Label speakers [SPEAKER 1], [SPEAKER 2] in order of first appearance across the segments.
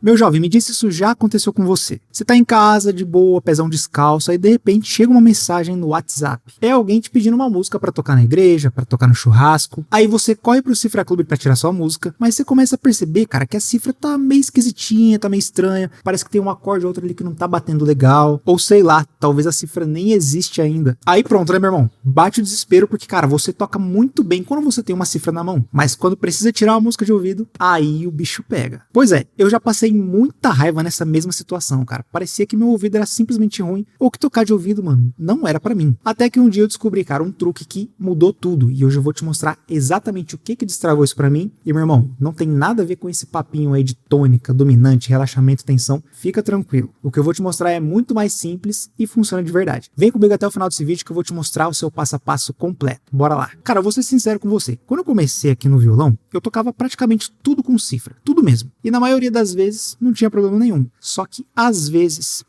[SPEAKER 1] Meu jovem, me diz se isso já aconteceu com você. Você tá em casa, de boa, pezão descalço, aí de repente chega uma mensagem no WhatsApp. É alguém te pedindo uma música pra tocar na igreja, pra tocar no churrasco. Aí você corre pro Cifra Clube pra tirar sua música, mas você começa a perceber, cara, que a cifra tá meio esquisitinha, tá meio estranha, parece que tem um acorde ou outro ali que não tá batendo legal, ou sei lá, talvez a cifra nem existe ainda. Aí pronto, né, meu irmão? Bate o desespero porque, cara, você toca muito bem quando você tem uma cifra na mão, mas quando precisa tirar uma música de ouvido, aí o bicho pega. Pois é, eu já passei muita raiva nessa mesma situação, cara. Parecia que meu ouvido era simplesmente ruim, ou que tocar de ouvido, mano, não era pra mim. Até que um dia eu descobri, cara, um truque que mudou tudo, e hoje eu vou te mostrar exatamente o que destravou isso pra mim. E, meu irmão, não tem nada a ver com esse papinho aí de tônica, dominante, relaxamento, tensão. Fica tranquilo. O que eu vou te mostrar é muito mais simples e funciona de verdade. Vem comigo até o final desse vídeo que eu vou te mostrar o seu passo a passo completo. Bora lá. Cara, eu vou ser sincero com você. Quando eu comecei aqui no violão, eu tocava praticamente tudo com cifra. Tudo mesmo. E na maioria das vezes, não tinha problema nenhum. Só que às vezes,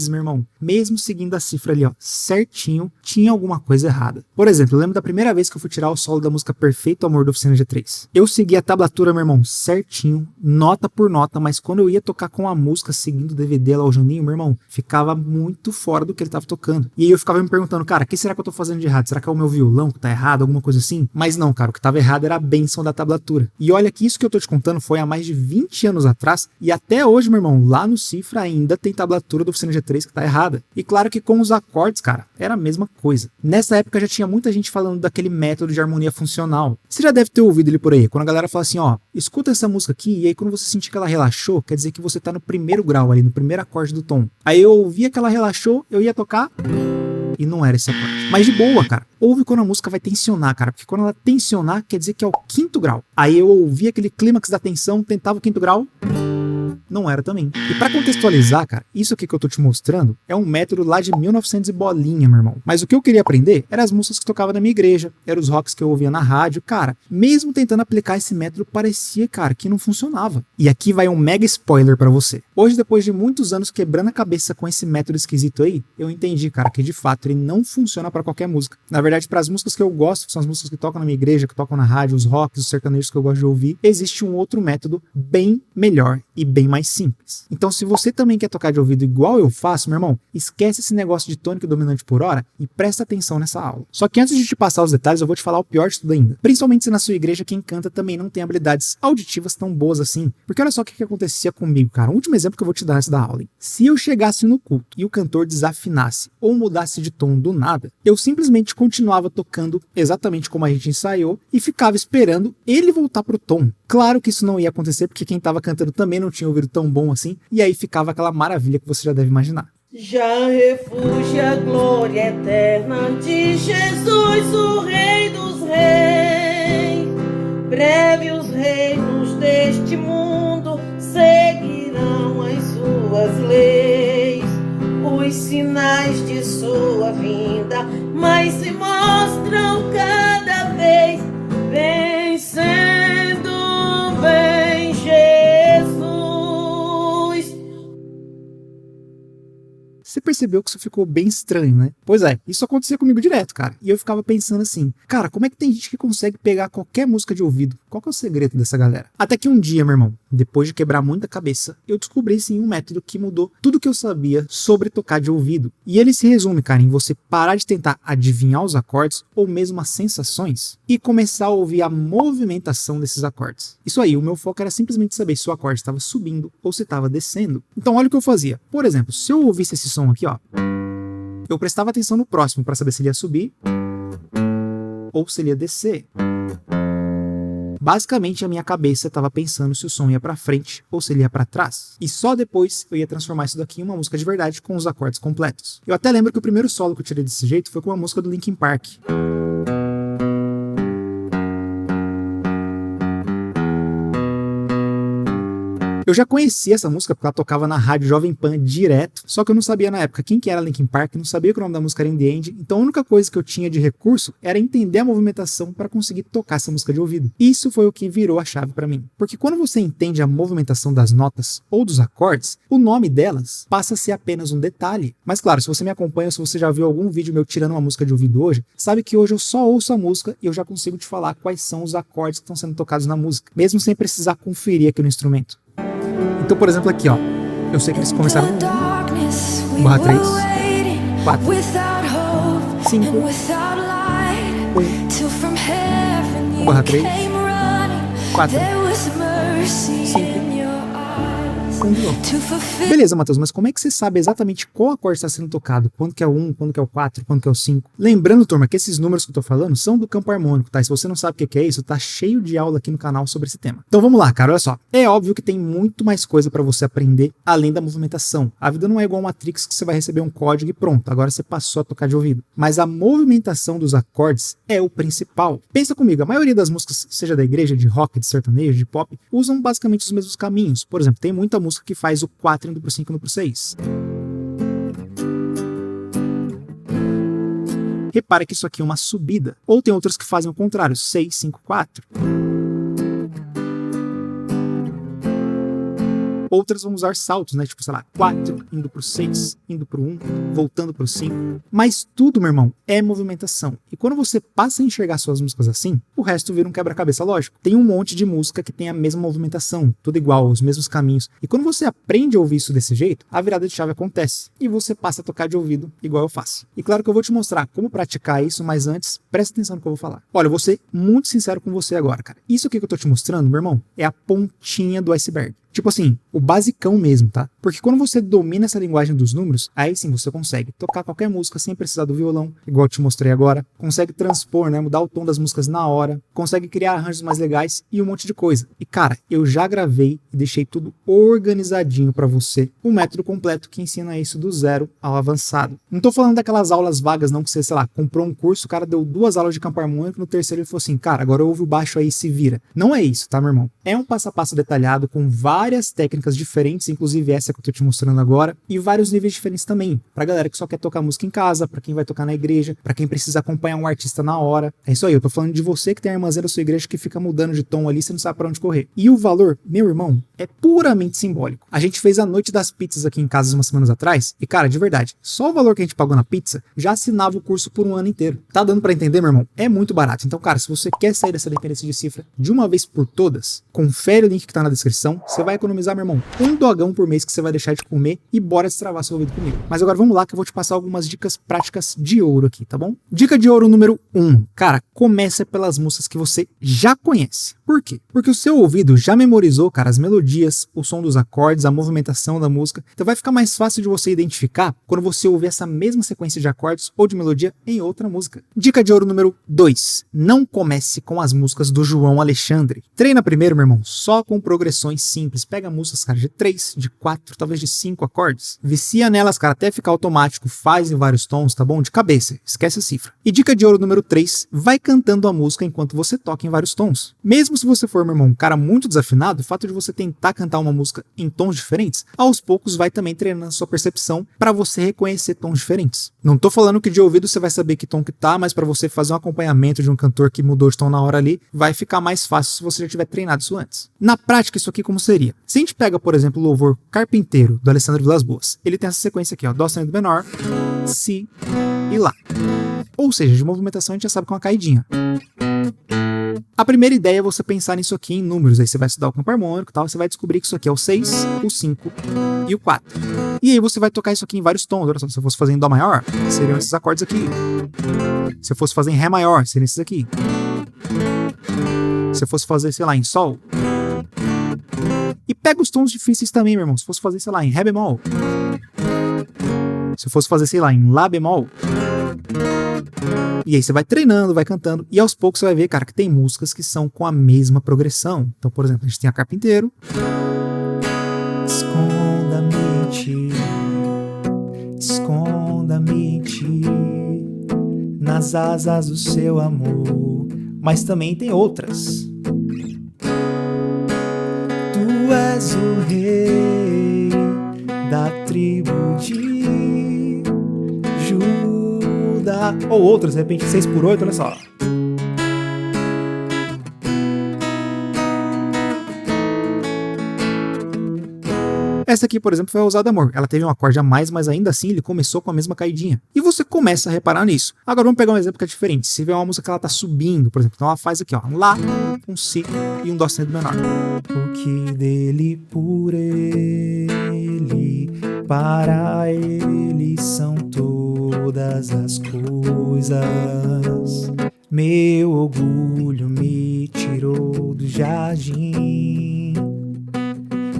[SPEAKER 1] meu irmão, mesmo seguindo a cifra ali, ó, certinho, tinha alguma coisa errada. Por exemplo, eu lembro da primeira vez que eu fui tirar o solo da música Perfeito Amor da Oficina G3. Eu segui a tablatura, meu irmão, certinho, nota por nota, mas quando eu ia tocar com a música seguindo o DVD lá, o Juninho, meu irmão, ficava muito fora do que ele tava tocando. E aí eu ficava me perguntando, cara, o que será que eu tô fazendo de errado? Será que é o meu violão que tá errado? Alguma coisa assim? Mas não, cara, o que tava errado era a bênção da tablatura. E olha que isso que eu tô te contando foi há mais de 20 anos atrás, e até hoje, meu irmão, lá no Cifra ainda tem tablatura da Oficina G3 que tá errada. E claro que com os acordes, cara, era a mesma coisa. Nessa época já tinha muita gente falando daquele método de harmonia funcional. Você já deve ter ouvido ele por aí, quando a galera fala assim, ó, escuta essa música aqui, e aí quando você sentir que ela relaxou, quer dizer que você tá no primeiro grau ali, no primeiro acorde do tom. Aí eu ouvia que ela relaxou, eu ia tocar e não era esse acorde. Mas de boa, cara. Ouve quando a música vai tensionar, cara, porque quando ela tensionar, quer dizer que é o quinto grau. Aí eu ouvia aquele clímax da tensão, tentava o quinto grau, não era também. E pra contextualizar, cara, isso aqui que eu tô te mostrando é um método lá de 1900 e bolinha, meu irmão. Mas o que eu queria aprender eram as músicas que tocava na minha igreja, eram os rocks que eu ouvia na rádio. Cara, mesmo tentando aplicar esse método, parecia, cara, que não funcionava. E aqui vai um mega spoiler pra você. Hoje, depois de muitos anos quebrando a cabeça com esse método esquisito aí, eu entendi, cara, que de fato ele não funciona pra qualquer música. Na verdade, para as músicas que eu gosto, que são as músicas que tocam na minha igreja, que tocam na rádio, os rocks, os sertanejos que eu gosto de ouvir, existe um outro método bem melhor e bem mais simples. Então, se você também quer tocar de ouvido igual eu faço, meu irmão, esquece esse negócio de tônica dominante por hora e presta atenção nessa aula. Só que antes de te passar os detalhes, eu vou te falar o pior de tudo ainda. Principalmente se na sua igreja quem canta também não tem habilidades auditivas tão boas assim. Porque olha só o que acontecia comigo, cara. Um último exemplo que eu vou te dar antes da aula, hein? Se eu chegasse no culto e o cantor desafinasse ou mudasse de tom do nada, eu simplesmente continuava tocando exatamente como a gente ensaiou e ficava esperando ele voltar pro tom. Claro que isso não ia acontecer porque quem estava cantando também não tinha ouvido tão bom assim, e aí ficava aquela maravilha que você já deve imaginar.
[SPEAKER 2] Já refúgio a glória eterna de Jesus, o Rei dos Reis. Breve os reinos deste mundo seguirão as suas leis. Os sinais de sua vinda mais se mostram cada vez, vencendo bem Jesus.
[SPEAKER 1] Você percebeu que isso ficou bem estranho, né? Pois é, isso acontecia comigo direto, cara. E eu ficava pensando assim, cara, como é que tem gente que consegue pegar qualquer música de ouvido? Qual que é o segredo dessa galera? Até que um dia, meu irmão, depois de quebrar muita cabeça, eu descobri sim um método que mudou tudo que eu sabia sobre tocar de ouvido. E ele se resume, cara, em você parar de tentar adivinhar os acordes ou mesmo as sensações e começar a ouvir a movimentação desses acordes. Isso aí, o meu foco era simplesmente saber se o acorde estava subindo ou se estava descendo. Então olha o que eu fazia. Por exemplo, se eu ouvisse esse som aqui, ó, eu prestava atenção no próximo para saber se ele ia subir ou se ele ia descer. Basicamente, a minha cabeça estava pensando se o som ia para frente ou se ele ia para trás. E só depois eu ia transformar isso daqui em uma música de verdade com os acordes completos. Eu até lembro que o primeiro solo que eu tirei desse jeito foi com uma música do Linkin Park. Eu já conhecia essa música porque ela tocava na rádio Jovem Pan direto, só que eu não sabia na época quem que era Linkin Park, não sabia que o nome da música era In The End, então a única coisa que eu tinha de recurso era entender a movimentação para conseguir tocar essa música de ouvido. Isso foi o que virou a chave para mim. Porque quando você entende a movimentação das notas ou dos acordes, o nome delas passa a ser apenas um detalhe. Mas claro, se você me acompanha, se você já viu algum vídeo meu tirando uma música de ouvido hoje, sabe que hoje eu só ouço a música e eu já consigo te falar quais são os acordes que estão sendo tocados na música, mesmo sem precisar conferir aqui no instrumento. Então, por exemplo, aqui, ó. Eu sei que eles começaram no 1, barra 3, 4, 5, 1, barra 3, 4, 5, 1 de novo. Beleza, Matheus, mas como é que você sabe exatamente qual acorde está sendo tocado? Quando que é o 1, quando que é o 4, quando que é o 5? Lembrando, turma, que esses números que eu tô falando são do campo harmônico, tá? E se você não sabe o que é isso, tá cheio de aula aqui no canal sobre esse tema. Então vamos lá, cara, olha só. É óbvio que tem muito mais coisa para você aprender além da movimentação. A vida não é igual a Matrix que você vai receber um código e pronto, agora você passou a tocar de ouvido. Mas a movimentação dos acordes é o principal. Pensa comigo, a maioria das músicas, seja da igreja, de rock, de sertanejo, de pop, usam basicamente os mesmos caminhos. Por exemplo, tem muita música que faz o 4 indo pro 5 indo pro 6. Repara que isso aqui é uma subida. Ou tem outras que fazem o contrário, 6, 5, 4. Outras vão usar saltos, né? Tipo, sei lá, 4 indo pro 6, indo pro 1, voltando pro 5. Mas tudo, meu irmão, é movimentação. E quando você passa a enxergar suas músicas assim, o resto vira um quebra-cabeça lógico. Tem um monte de música que tem a mesma movimentação, tudo igual, os mesmos caminhos. E quando você aprende a ouvir isso desse jeito, a virada de chave acontece. E você passa a tocar de ouvido igual eu faço. E claro que eu vou te mostrar como praticar isso, mas antes, presta atenção no que eu vou falar. Olha, eu vou ser muito sincero com você agora, cara. Isso aqui que eu tô te mostrando, meu irmão, é a pontinha do iceberg. Tipo assim, o basicão mesmo, tá? Porque quando você domina essa linguagem dos números, aí sim você consegue tocar qualquer música sem precisar do violão, igual eu te mostrei agora, consegue transpor, né, mudar o tom das músicas na hora, consegue criar arranjos mais legais e um monte de coisa. E cara, eu já gravei e deixei tudo organizadinho pra você, um método completo que ensina isso do zero ao avançado. Não tô falando daquelas aulas vagas não, que você, sei lá, comprou um curso, o cara deu 2 aulas de campo harmônico, no terceiro ele falou assim, cara, agora ouve o baixo aí e se vira. Não é isso, tá, meu irmão? É um passo a passo detalhado com várias técnicas diferentes, inclusive essa que eu tô te mostrando agora, e vários níveis diferentes também, pra galera que só quer tocar música em casa, pra quem vai tocar na igreja, pra quem precisa acompanhar um artista na hora. É isso aí, eu tô falando de você que tem a irmãzinha da sua igreja que fica mudando de tom ali, você não sabe pra onde correr. E o valor, meu irmão, é puramente simbólico. A gente fez a noite das pizzas aqui em casa umas semanas atrás, e cara, de verdade, só o valor que a gente pagou na pizza já assinava o curso por um ano inteiro. Tá dando pra entender, meu irmão? É muito barato. Então, cara, se você quer sair dessa dependência de cifra de uma vez por todas, confere o link que tá na descrição, você vai economizar, meu irmão, um dogão por mês que você vai deixar de comer e bora destravar seu ouvido comigo. Mas agora vamos lá que eu vou te passar algumas dicas práticas de ouro aqui, tá bom? Dica de ouro número 1. Cara, começa pelas músicas que você já conhece. Por quê? Porque o seu ouvido já memorizou, cara, as melodias, o som dos acordes, a movimentação da música. Então vai ficar mais fácil de você identificar quando você ouvir essa mesma sequência de acordes ou de melodia em outra música. Dica de ouro número 2. Não comece com as músicas do João Alexandre. Treina primeiro, meu irmão, só com progressões simples. Pega músicas, cara, de 3, de 4, talvez de 5 acordes. Vicia nelas, cara, até ficar automático. Faz em vários tons, tá bom? De cabeça. Esquece a cifra. E dica de ouro número 3. Vai cantando a música enquanto você toca em vários tons. Mesmo se você for, meu irmão, um cara muito desafinado, o fato de você tentar cantar uma música em tons diferentes, aos poucos vai também treinando a sua percepção para você reconhecer tons diferentes. Não tô falando que de ouvido você vai saber que tom que tá, mas para você fazer um acompanhamento de um cantor que mudou de tom na hora ali, vai ficar mais fácil se você já tiver treinado isso antes. Na prática, isso aqui como seria? Se a gente pega, por exemplo, o louvor Carpinteiro, do Alessandro Vilas Boas, ele tem essa sequência aqui, ó, Dó sustenido menor, Si e Lá. Ou seja, de movimentação a gente já sabe que é uma caidinha. A primeira ideia é você pensar nisso aqui em números, aí você vai estudar o campo harmônico e tal, você vai descobrir que isso aqui é o 6, o 5 e o 4. E aí você vai tocar isso aqui em vários tons. Olha só, se eu fosse fazer em Dó maior, seriam esses acordes aqui. Se eu fosse fazer em Ré maior, seriam esses aqui. Se eu fosse fazer, sei lá, em Sol. E pega os tons difíceis também, meu irmão. Se eu fosse fazer, sei lá, em Ré bemol. Se eu fosse fazer, sei lá, em Lá bemol. E aí você vai treinando, vai cantando, e aos poucos você vai ver, cara, que tem músicas que são com a mesma progressão. Então, por exemplo, a gente tem a Carpinteiro. Esconda-me em ti, esconda-me em ti, nas asas do seu amor. Mas também tem outras. Tu és o rei da tribo de Judá. Ou outras, de repente 6/8, olha só. Essa aqui, por exemplo, foi a Ousado Amor. Ela teve um acorde a mais, mas ainda assim ele começou com a mesma caidinha. E você começa a reparar nisso. Agora vamos pegar um exemplo que é diferente. Se vê uma música que ela tá subindo, por exemplo, então ela faz aqui, ó, um Lá, um Si e um Dó sustenido menor. O que dele, por ele, para ele são todas as coisas. Meu orgulho me tirou do jardim,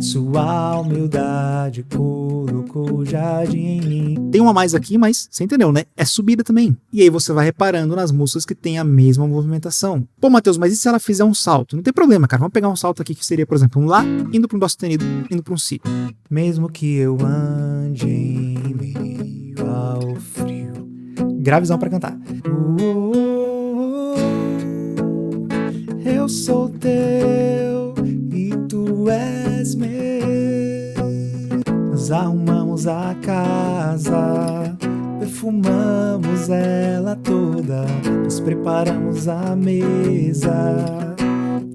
[SPEAKER 1] sua humildade colocou o jardim em mim. Tem uma mais aqui, mas você entendeu, né? É subida também. E aí você vai reparando nas músicas que tem a mesma movimentação. Pô, Matheus, mas e se ela fizer um salto? Não tem problema, cara. Vamos pegar um salto aqui que seria, por exemplo, um Lá, indo para um Dó sustenido, indo para um Si. Mesmo que eu ande em meio ao frio. Gravezão para cantar. Eu sou teu e tu és meu. Nós arrumamos a casa, perfumamos ela toda, nós preparamos a mesa.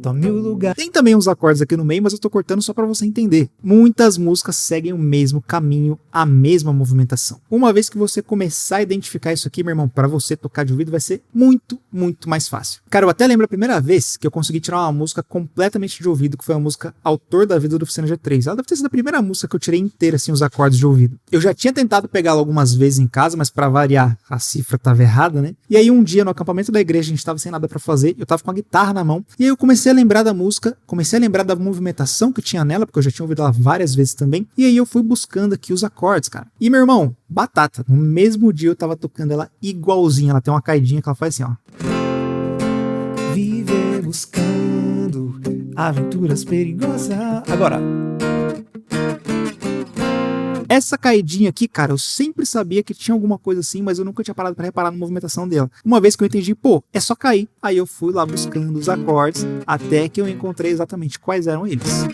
[SPEAKER 1] Tome o lugar. Tem também uns acordes aqui no meio, mas eu tô cortando só pra você entender. Muitas músicas seguem o mesmo caminho, a mesma movimentação. Uma vez que você começar a identificar isso aqui, meu irmão, pra você tocar de ouvido vai ser muito, muito mais fácil. Cara, eu até lembro a primeira vez que eu consegui tirar uma música completamente de ouvido, que foi a música Autor da Vida do Oficina G3. Ela deve ter sido a primeira música que eu tirei inteira, assim, os acordes de ouvido. Eu já tinha tentado pegá-la algumas vezes em casa, mas pra variar, a cifra tava errada, né? E aí um dia, no acampamento da igreja, a gente tava sem nada pra fazer, eu tava com a guitarra na mão, e aí eu comecei a lembrar da música, comecei a lembrar da movimentação que tinha nela, porque eu já tinha ouvido ela várias vezes também, e aí eu fui buscando aqui os acordes, cara. E meu irmão, batata, no mesmo dia eu tava tocando ela igualzinha, ela tem uma caidinha que ela faz assim, ó. Viver buscando aventuras perigosas. Agora, essa caidinha aqui, cara, eu sempre sabia que tinha alguma coisa assim, mas eu nunca tinha parado pra reparar na movimentação dela. Uma vez que eu entendi, pô, é só cair. Aí eu fui lá buscando os acordes, até que eu encontrei exatamente quais eram eles.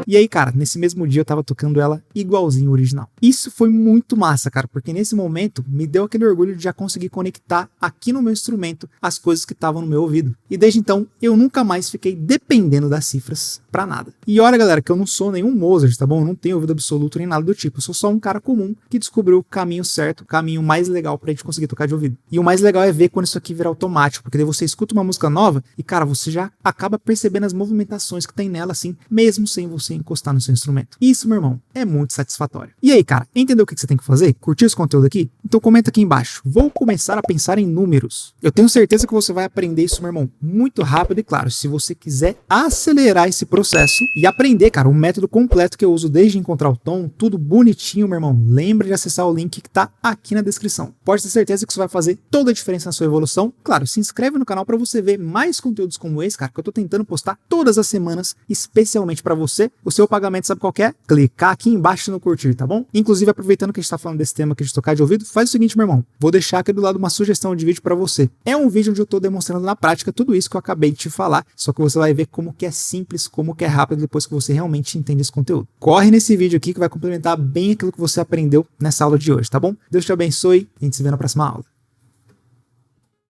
[SPEAKER 1] E aí, cara, nesse mesmo dia eu tava tocando ela igualzinho ao original. Isso foi muito massa, cara, porque nesse momento me deu aquele orgulho de já conseguir conectar aqui no meu instrumento as coisas que estavam no meu ouvido. E desde então, eu nunca mais fiquei dependendo das cifras pra nada. E olha, galera, que eu não sou nenhum Mozart, tá bom? Eu não tenho ouvido absoluto nem nada do tipo. Eu sou só um cara comum que descobriu o caminho certo, o caminho mais legal pra gente conseguir tocar de ouvido. E o mais legal é ver quando isso aqui virar automático, porque daí você escuta uma música nova e, cara, você já acaba percebendo as movimentações que tem nela, assim, mesmo sem você encostar no seu instrumento. Isso, meu irmão, é muito satisfatório. E aí, cara, entendeu o que você tem que fazer? Curtiu esse conteúdo aqui? Então comenta aqui embaixo. Vou começar a pensar em números. Eu tenho certeza que você vai aprender isso, meu irmão, muito rápido e claro, se você quiser acelerar esse processo e aprender, cara, o método completo que eu uso desde encontrar o tom, tudo bonitinho, meu irmão, lembra de acessar o link que tá aqui na descrição. Pode ter certeza que isso vai fazer toda a diferença na sua evolução. Claro, se inscreve no canal para você ver mais conteúdos como esse, cara, que eu tô tentando postar todas as semanas, especialmente para você. O seu pagamento sabe qual que é? Clicar aqui embaixo no curtir, tá bom? Inclusive, aproveitando que a gente tá falando desse tema aqui de tocar de ouvido, faz o seguinte, meu irmão, vou deixar aqui do lado uma sugestão de vídeo para você. É um vídeo onde eu tô demonstrando na prática tudo isso que eu acabei de te falar, só que você vai ver como que é simples, como que é rápido depois que você realmente entende esse conteúdo. Corre nesse vídeo aqui que vai complementar bem aquilo que você aprendeu nessa aula de hoje, tá bom? Deus te abençoe e a gente se vê na próxima aula.